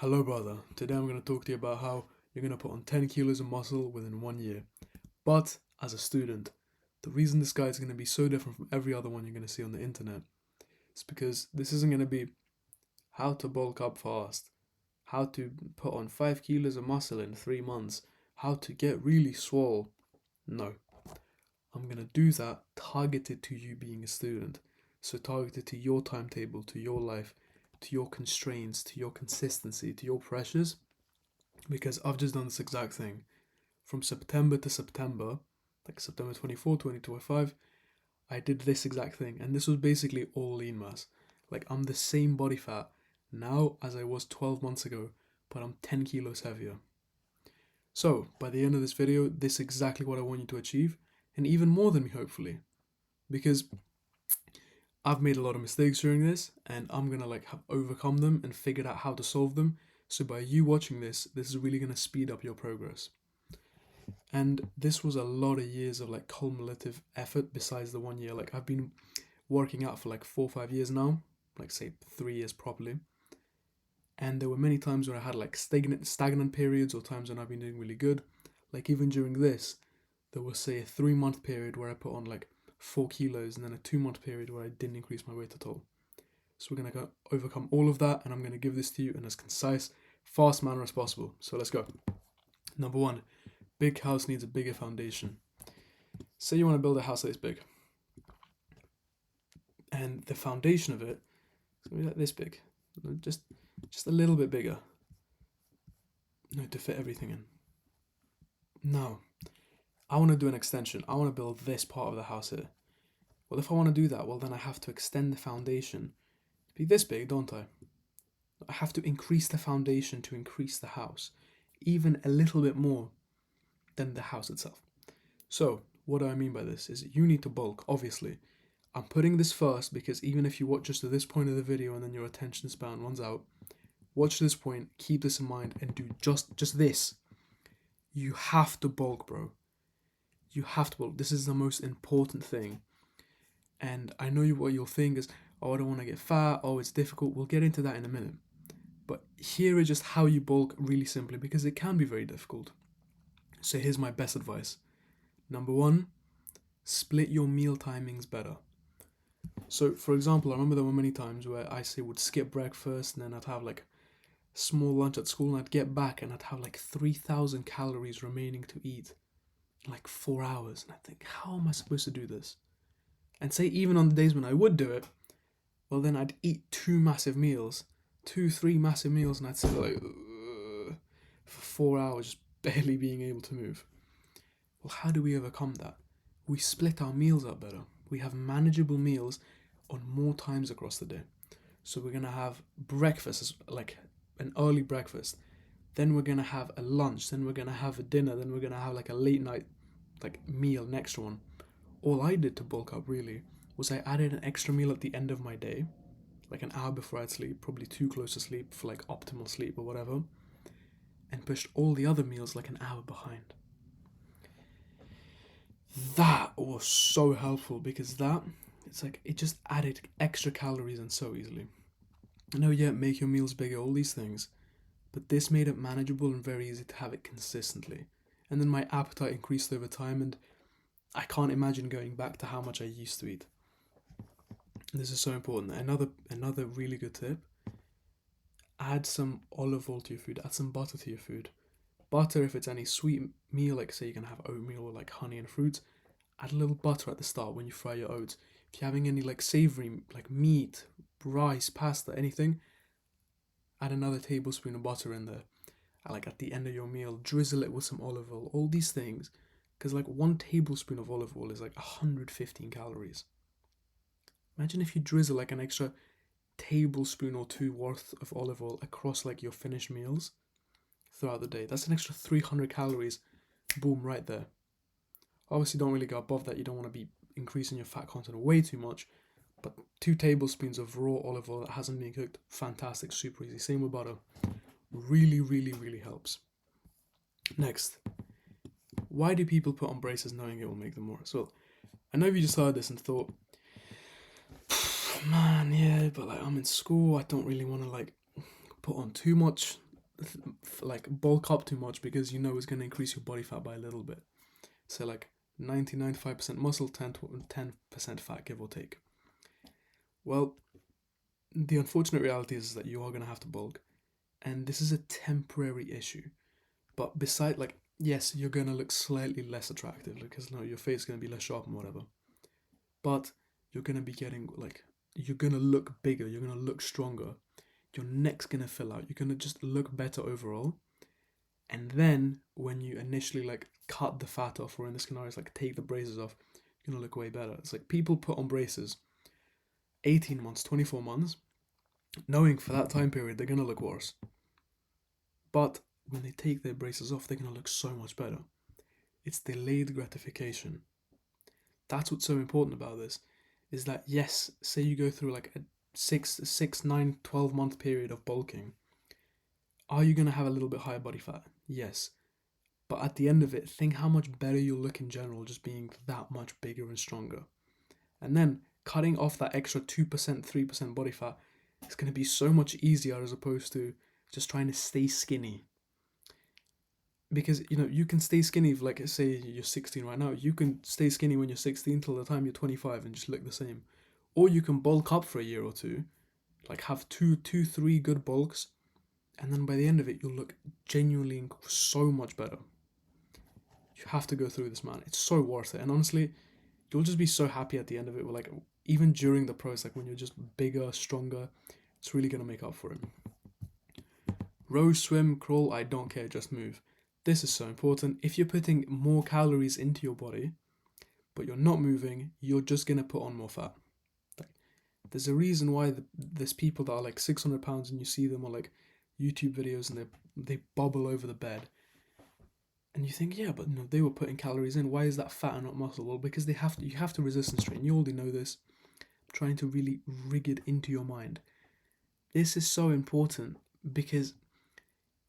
Hello, brother. Today I'm going to talk to you about how you're going to put on 10 kilos of muscle within 1 year. But as a student, the reason this guide is going to be so different from every other one you're going to see on the internet is because this isn't going to be how to bulk up fast, how to put on 5 kilos of muscle in 3 months, how to get really swole. No, I'm going to do that targeted to you being a student. So, targeted to your timetable, to your life, to your constraints, to your consistency, to your pressures, because I've just done this exact thing from September to September, like September 24, 2025. I did this exact thing, and this was basically all lean mass. Like, I'm the same body fat now as I was 12 months ago, but I'm 10 kilos heavier. So, by the end of this video, this is exactly what I want you to achieve, and even more than me, hopefully, because I've made a lot of mistakes during this, and I'm gonna have overcome them and figured out how to solve them. So by you watching this is really gonna speed up your progress. And this was a lot of years of cumulative effort besides the 1 year. Like, I've been working out for like 4 or 5 years now, like say 3 years properly. And there were many times where I had like stagnant periods or times when I've been doing really good. Like even during this, there was say a 3 month period where I put on like 4 kilos, and then a 2 month period where I didn't increase my weight at all. So we're gonna overcome all of that, and I'm gonna give this to you in as concise, fast manner as possible. So let's go. Number one, big house needs a bigger foundation. Say you want to build a house that is big, and the foundation of it is gonna be like this big, just a little bit bigger. No, to fit everything in. No, I want to do an extension. I want to build this part of the house here. Well, if I want to do that, well, then I have to extend the foundation to be this big, don't I? I have to increase the foundation to increase the house, even a little bit more than the house itself. So, what do I mean by this? Is you need to bulk, obviously. I'm putting this first because even if you watch just to this point of the video and then your attention span runs out, watch this point, keep this in mind, and do just this. You have to bulk, bro. You have to bulk. This is the most important thing. And I know what you'll think is, oh, I don't want to get fat, oh, it's difficult. We'll get into that in a minute. But here is just how you bulk really simply, because it can be very difficult. So here's my best advice. Number one, split your meal timings better. So, for example, I remember there were many times where I would skip breakfast, and then I'd have like a small lunch at school, and I'd get back and I'd have like 3,000 calories remaining to eat in like 4 hours. And I'd think, how am I supposed to do this? And say even on the days when I would do it, well, then I'd eat 3 massive meals, and I'd sit like for 4 hours just barely being able to move. Well, how do we overcome that? We split our meals up better. We have manageable meals on more times across the day. So we're gonna have breakfast, like an early breakfast. Then we're gonna have a lunch. Then we're gonna have a dinner. Then we're gonna have like a late night, meal, an extra one. All I did to bulk up really was I added an extra meal at the end of my day, like an hour before I'd sleep, probably too close to sleep for like optimal sleep or whatever, and pushed all the other meals like an hour behind. That was so helpful because it just added extra calories and so easily. I know, yeah, make your meals bigger, all these things, but this made it manageable and very easy to have it consistently. And then my appetite increased over time, and I can't imagine going back to how much I used to eat. This is so important. Another really good tip: add some olive oil to your food. Add some butter to your food. Butter, if it's any sweet meal, like say you're gonna have oatmeal or like honey and fruits, add a little butter at the start when you fry your oats. If you're having any like savory, like meat, rice, pasta, anything, add another tablespoon of butter in there. Like at the end of your meal, drizzle it with some olive oil. All these things, because like 1 tablespoon of olive oil is like 115 calories. Imagine if you drizzle like an extra tablespoon or 2 worth of olive oil across like your finished meals throughout the day. That's an extra 300 calories. Boom, right there. Obviously, don't really go above that. You don't want to be increasing your fat content way too much. But 2 tablespoons of raw olive oil that hasn't been cooked, fantastic, super easy. Same with butter. Really, really, really helps. Next, why do people put on braces knowing it will make them more? So, I know you just heard this and thought, man, yeah, but like I'm in school, I don't really want to like put on too much. like bulk up too much because you know it's going to increase your body fat by a little bit. So like 95% muscle, 10% fat, give or take. Well, the unfortunate reality is that you are going to have to bulk, and this is a temporary issue. But beside, like, yes, you're going to look slightly less attractive because no, your face is going to be less sharp and whatever. But you're going to be getting, like, you're going to look bigger, you're going to look stronger, your neck's going to fill out, you're going to just look better overall. And then when you initially like cut the fat off, or in this scenario, it's like take the braces off, you're gonna look way better. It's like people put on braces 18 months, 24 months, knowing for that time period they're gonna look worse. But when they take their braces off, they're gonna look so much better. It's delayed gratification. That's what's so important about this, is that yes, say you go through like a 9, 12 month period of bulking. Are you gonna have a little bit higher body fat? Yes. But at the end of it, think how much better you'll look in general just being that much bigger and stronger. And then cutting off that extra 2%, 3% body fat is going to be so much easier as opposed to just trying to stay skinny. Because, you know, you can stay skinny if, like, say you're 16 right now. You can stay skinny when you're 16 till the time you're 25 and just look the same. Or you can bulk up for a year or two, like have two, 3 good bulks, and then by the end of it, you'll look genuinely so much better. You have to go through this, man. It's so worth it. And honestly, you'll just be so happy at the end of it. Like, even during the process, like when you're just bigger, stronger, it's really going to make up for it. Row, swim, crawl, I don't care, just move. This is so important. If you're putting more calories into your body, but you're not moving, you're just going to put on more fat. Like, there's a reason why there's people that are like 600 pounds and you see them on like YouTube videos and they bobble over the bed. And you think, yeah, but no, they were putting calories in. Why is that fat and not muscle? Well, because you have to resistance train. You already know this. I'm trying to really rig it into your mind. This is so important because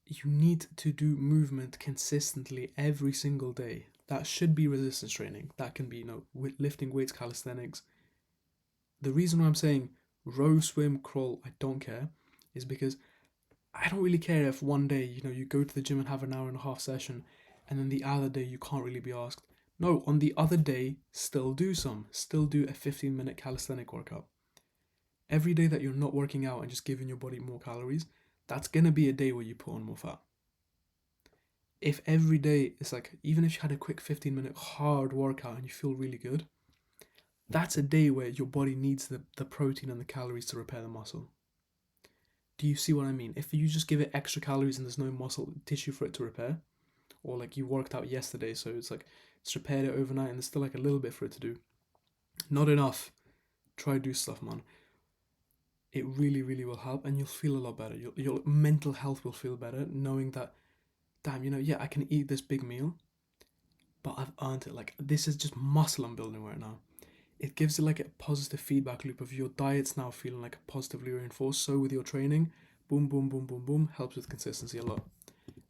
you need to do movement consistently every single day. That should be resistance training. That can be, lifting weights, calisthenics. The reason why I'm saying row, swim, crawl, I don't care, is because I don't really care if one day, you go to the gym and have an hour and a half session, and then the other day you can't really be asked. No, on the other day, still do a 15-minute calisthenic workout. Every day that you're not working out and just giving your body more calories, that's gonna be a day where you put on more fat. If every day it's like, even if you had a quick 15-minute hard workout and you feel really good, that's a day where your body needs the protein and the calories to repair the muscle. Do you see what I mean? If you just give it extra calories and there's no muscle tissue for it to repair, or like you worked out yesterday, so it's like it's repaired it overnight and there's still like a little bit for it to do. Not enough. Try do stuff, man. It really, really will help, and you'll feel a lot better. Your mental health will feel better knowing that, damn, yeah, I can eat this big meal, but I've earned it. Like, this is just muscle I'm building right now. It gives it like a positive feedback loop of your diet's now feeling like positively reinforced. So with your training, boom, boom, boom, boom, boom, helps with consistency a lot.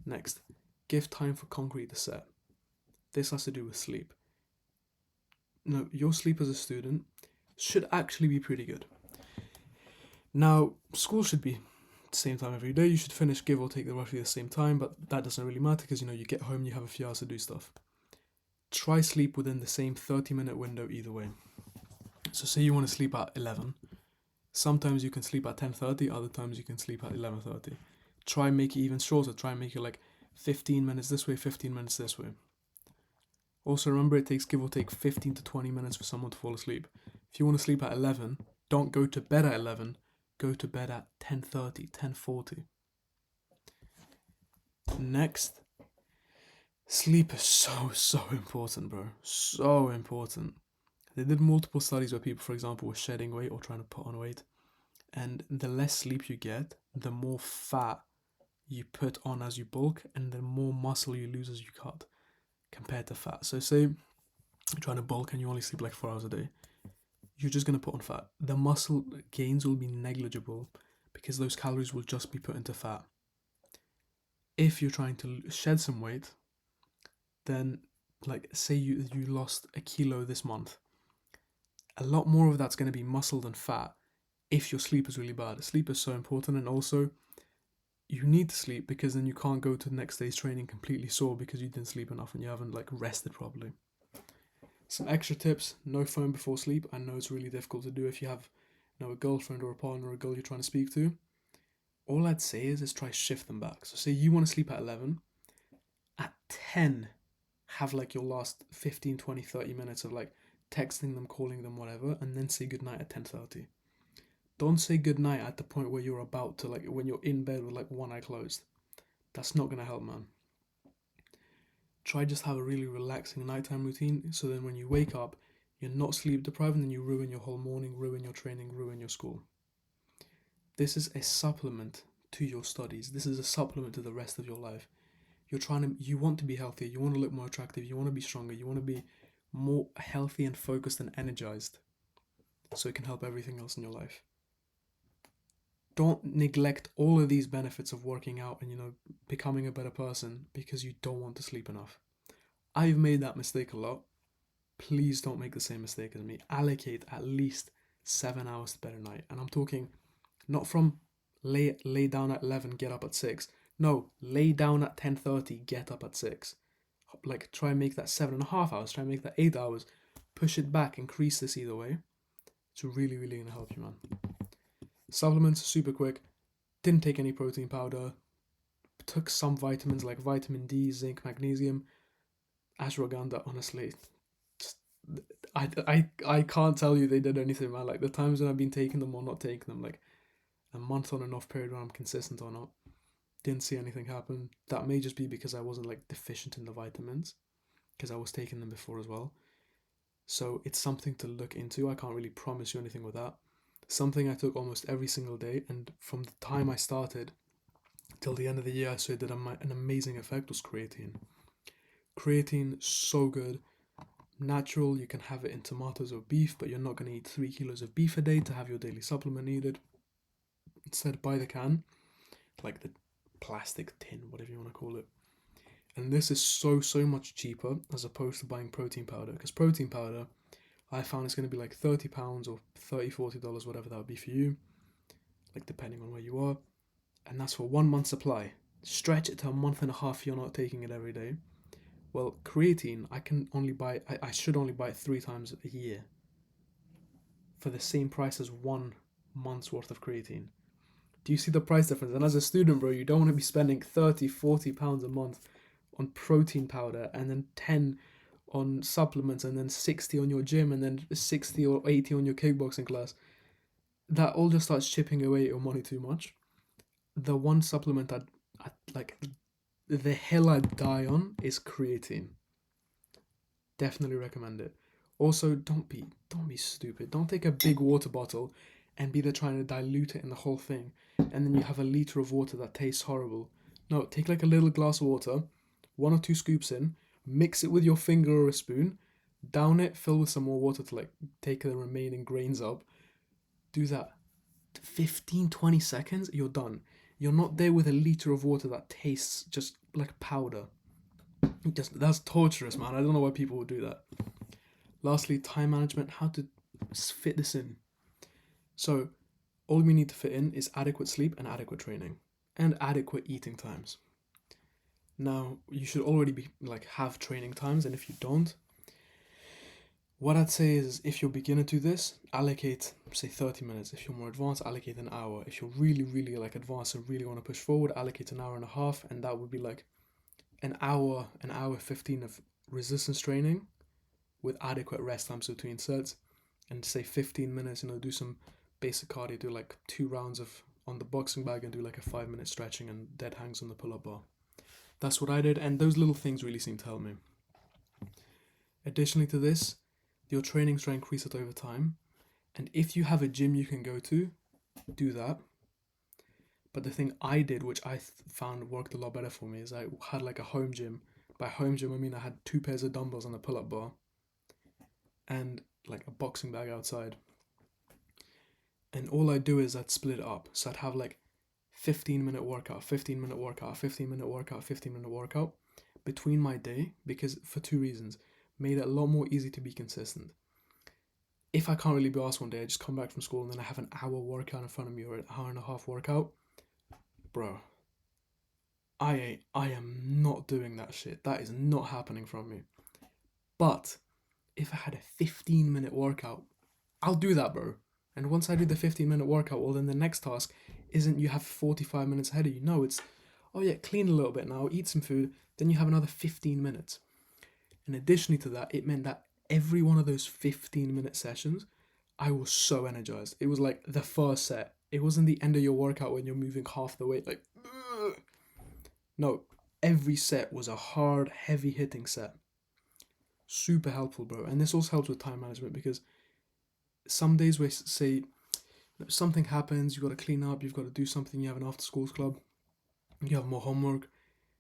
Next, give time for concrete to set. This has to do with sleep. No, your sleep as a student should actually be pretty good. Now, school should be same time every day. You should finish give or take roughly the same time, but that doesn't really matter because you get home, you have a few hours to do stuff. Try sleep within the same 30-minute window either way. So say you want to sleep at 11. Sometimes you can sleep at 10:30, other times you can sleep at 11:30. Try and make it even shorter. Try and make it like 15 minutes this way, 15 minutes this way. Also remember, it takes give or take 15 to 20 minutes for someone to fall asleep. If you want to sleep at 11, don't go to bed at 11. Go to bed at 10:30, 10:40. Next, sleep is so important, bro. So important. They did multiple studies where people, for example, were shedding weight or trying to put on weight. And the less sleep you get, the more fat you put on as you bulk, and the more muscle you lose as you cut compared to fat. So say you're trying to bulk and you only sleep like 4 hours a day. You're just going to put on fat. The muscle gains will be negligible because those calories will just be put into fat. If you're trying to shed some weight, then like say you lost a kilo this month, a lot more of that's going to be muscle than fat if your sleep is really bad. Sleep is so important, and also you need to sleep, because then you can't go to the next day's training completely sore because you didn't sleep enough and you haven't like rested properly. Some extra tips: no phone before sleep. I know it's really difficult to do if you have, a girlfriend or a partner or a girl you're trying to speak to. All I'd say is try shift them back. So say you want to sleep at 11, at 10 have like your last 15, 20, 30 minutes of like texting them, calling them, whatever, and then say goodnight at 10:30. Don't say goodnight at the point where you're about to, like, when you're in bed with like one eye closed. That's not gonna help, man. Try just have a really relaxing nighttime routine, so then when you wake up, you're not sleep deprived, and then you ruin your whole morning, ruin your training, ruin your school. This is a supplement to your studies. This is a supplement to the rest of your life. You want to be healthier, you want to look more attractive, you want to be stronger, you want to be more healthy and focused and energized, so it can help everything else in your life. Don't neglect all of these benefits of working out and, becoming a better person because you don't want to sleep enough. I've made that mistake a lot. Please don't make the same mistake as me. Allocate at least 7 hours to bed at night. And I'm talking not from lay down at 11, get up at 6. No, lay down at 10:30, get up at 6. Like, try and make that 7.5 hours, try and make that 8 hours. Push it back, increase this either way. It's really, really gonna help you, man. Supplements, super quick. Didn't take any protein powder. Took some vitamins like vitamin D, zinc, magnesium. Ashwagandha, honestly, just, I can't tell you they did anything, man. Like, the times when I've been taking them or not taking them, like a month on and off period when I'm consistent or not, didn't see anything happen. That may just be because I wasn't like deficient in the vitamins, because I was taking them before as well. So it's something to look into. I can't really promise you anything with that. Something I took almost every single day, and from the time I started till the end of the year, I saw it did an amazing effect, was creatine. Creatine, so good. Natural, you can have it in tomatoes or beef, but you're not going to eat 3 kilos of beef a day to have your daily supplement needed. Instead, buy the can, like the plastic tin, whatever you want to call it. And this is so much cheaper as opposed to buying protein powder, because protein powder, I found it's going to be like £30 or $30, $40, whatever that would be for you, like depending on where you are. And that's for 1 month supply. Stretch it to a month and a half if you're not taking it every day. Well, creatine, I should only buy it 3 times a year for the same price as 1 month's worth of creatine. Do you see the price difference? And as a student, bro, you don't want to be spending £30-40 a month on protein powder, and then 10 on supplements, and then 60 on your gym, and then 60 or 80 on your kickboxing class. That all just starts chipping away at your money too much. The one supplement I'd like, the hill I'd die on is creatine. Definitely recommend it. Also, don't be stupid. Don't take a big water bottle and be there trying to dilute it in the whole thing, and then you have a liter of water that tastes horrible. No, take like a little glass of water, 1 or 2 scoops in, mix it with your finger or a spoon, down it, fill with some more water to like take the remaining grains up. Do that 15-20 seconds, you're done. You're not there with a liter of water that tastes just like powder. That's torturous, man. I don't know why people would do that. Lastly, time management, how to fit this in. So, all we need to fit in is adequate sleep and adequate training, and adequate eating times. Now, you should already be have training times, and if you don't, what I'd say is, if you're beginner to this, allocate say 30 minutes. If you're more advanced, allocate an hour. If you're really, really advanced and really want to push forward, allocate an hour and a half, and that would be like an hour 15 of resistance training with adequate rest times between sets, and say 15 minutes, do some basic cardio, do like 2 rounds of on the boxing bag, and do like a 5-minute stretching and dead hangs on the pull-up bar. That's what I did, and those little things really seem to help me. Additionally to this, your trainings try to increase it over time, and if you have a gym you can go to, do that. But the thing I did, which I found worked a lot better for me, is I had like a home gym. By home gym I mean I had 2 pairs of dumbbells on the pull-up bar and like a boxing bag outside. And all I do is I'd split it up. So I'd have like 15-minute workout, 15-minute workout, 15-minute workout, 15-minute workout between my day, because for 2 reasons. Made it a lot more easy to be consistent. If I can't really be asked one day, I just come back from school and then I have an hour workout in front of me, or an hour and a half workout. Bro, I am not doing that shit. That is not happening from me. But if I had a 15-minute workout, I'll do that, bro. And once I do the 15-minute workout, well, then the next task isn't you have 45 minutes ahead of you. No, it's, oh yeah, clean a little bit now, eat some food, then you have another 15 minutes. And additionally to that, it meant that every one of those 15-minute sessions, I was so energized. It was like the first set. It wasn't the end of your workout when you're moving half the weight, like, ugh. No, every set was a hard, heavy hitting set. Super helpful, bro. And this also helps with time management because some days where, say, something happens, you've got to clean up, you've got to do something, you have an after schools club, you have more homework,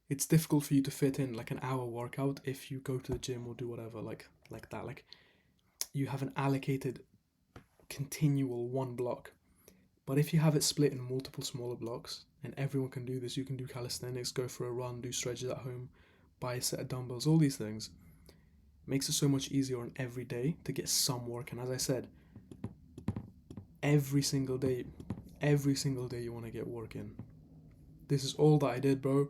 it's difficult for you to fit in like an hour workout if you go to the gym or do whatever like that. Like you have an allocated continual one block. But if you have it split in multiple smaller blocks and everyone can do this, you can do calisthenics, go for a run, do stretches at home, buy a set of dumbbells, all these things. Makes it so much easier on every day to get some work. And as I said, every single day, you want to get work in. This is all that I did, bro.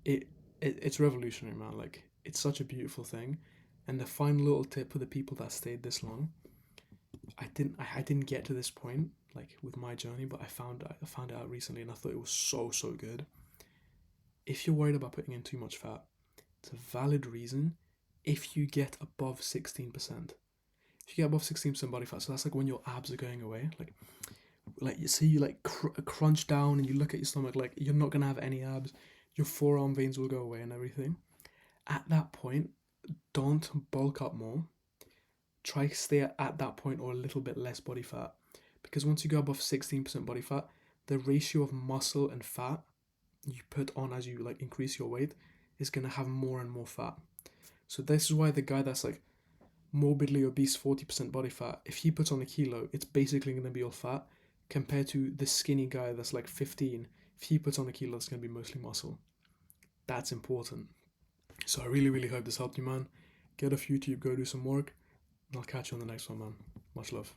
It's revolutionary, man. Like it's such a beautiful thing. And the final little tip for the people that stayed this long, I didn't get to this point like with my journey, but I found it out recently, and I thought it was so good. If you're worried about putting in too much fat, it's a valid reason. If you get above 16%, if you get above 16% body fat, so that's like when your abs are going away, like you see you like crunch down and you look at your stomach, like you're not gonna have any abs, your forearm veins will go away and everything. At that point, don't bulk up more. Try stay at that point or a little bit less body fat, because once you go above 16% body fat, the ratio of muscle and fat you put on as you like increase your weight is gonna have more and more fat. So this is why the guy that's like morbidly obese, 40% body fat, if he puts on a kilo, it's basically gonna be all fat, compared to the skinny guy that's like 15. If he puts on a kilo, it's gonna be mostly muscle. That's important. So I really hope this helped you, man. Get off YouTube, go do some work, and I'll catch you on the next one, man. Much love.